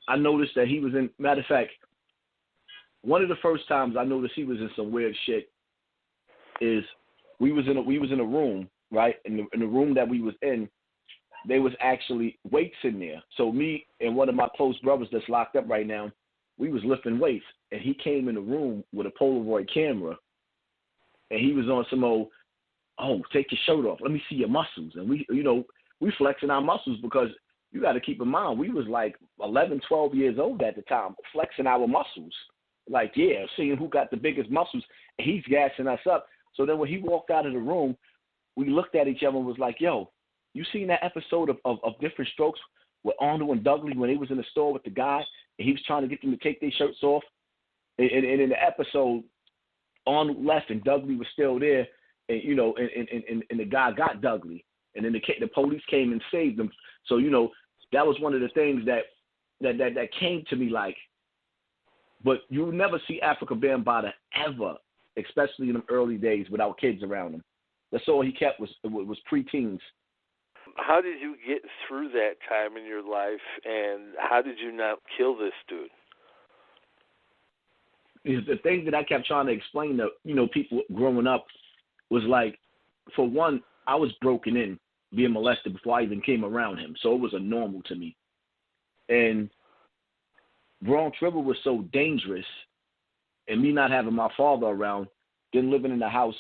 I noticed that he was in. Matter of fact, one of the first times I noticed he was in some weird shit is we was in a room, right? In the room that we was in, there was actually weights in there. So me and one of my close brothers that's locked up right now, we was lifting weights, and he came in the room with a Polaroid camera, and he was on some old, oh, take your shirt off, let me see your muscles, and we flexing our muscles because you got to keep in mind we was like 11, 12 years old at the time, flexing our muscles, like seeing who got the biggest muscles, and he's gassing us up. So then when he walked out of the room, we looked at each other and was like, yo, you seen that episode of Different Strokes with Arnold and Dudley when they was in the store with the guy and he was trying to get them to take their shirts off? And in the episode, Arnold left and Dudley was still there, and and the guy got Dudley, and then the police came and saved them. So that was one of the things that came to me like. But you never see Afrika Bambaataa ever, especially in the early days, without kids around him. That's all he kept was preteens. How did you get through that time in your life, and how did you not kill this dude? The thing that I kept trying to explain to people growing up was like, for one, I was broken in, being molested before I even came around him, so it was a normal to me. And Bronx River was so dangerous, and me not having my father around, then living in the house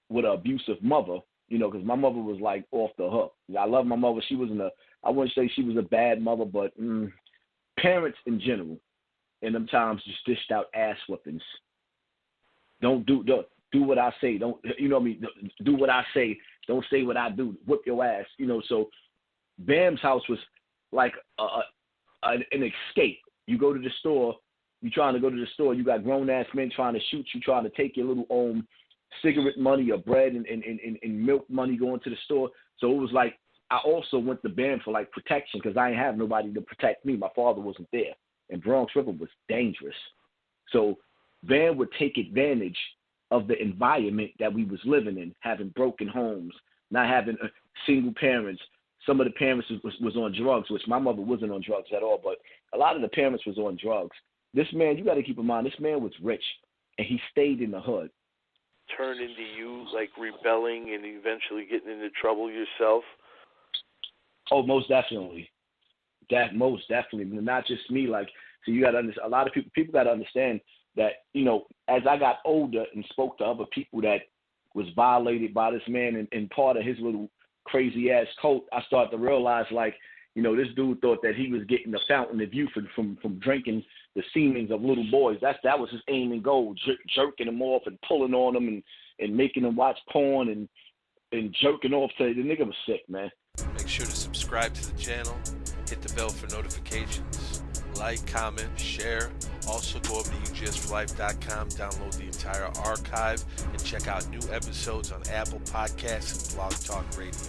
with an abusive mother, because my mother was like off the hook. I love my mother. She wasn't I wouldn't say she was a bad mother, but parents in general, in them times, just dished out ass whippings. Don't do what I say. Don't, do what I say. Don't say what I do. Whip your ass. So Bam's house was like an escape. You go to the store, you trying to go to the store, you got grown-ass men trying to shoot you, trying to take your little cigarette money or bread and milk money going to the store. So it was like I also went to Bam for like protection because I ain't have nobody to protect me. My father wasn't there, and Bronx River was dangerous. So Bam would take advantage of the environment that we was living in, having broken homes, not having single parents. Some of the parents was on drugs, which my mother wasn't on drugs at all, but a lot of the parents was on drugs. This man, you got to keep in mind, this man was rich, and he stayed in the hood. Turn into you, like rebelling and eventually getting into trouble yourself? Oh, most definitely. Most definitely. Not just me. Like, so you got to understand, a lot of people got to understand that, as I got older and spoke to other people that was violated by this man and part of his little crazy-ass cult, I started to realize, like, this dude thought that he was getting a fountain of youth from drinking the semen's of little boys. That was his aim and goal, jerking them off and pulling on them and making them watch porn and jerking off. The nigga was sick, man. Make sure to subscribe to the channel, hit the bell for notifications, like, comment, share. Also go over to UGSforLife.com, download the entire archive, and check out new episodes on Apple Podcasts and Blog Talk Radio.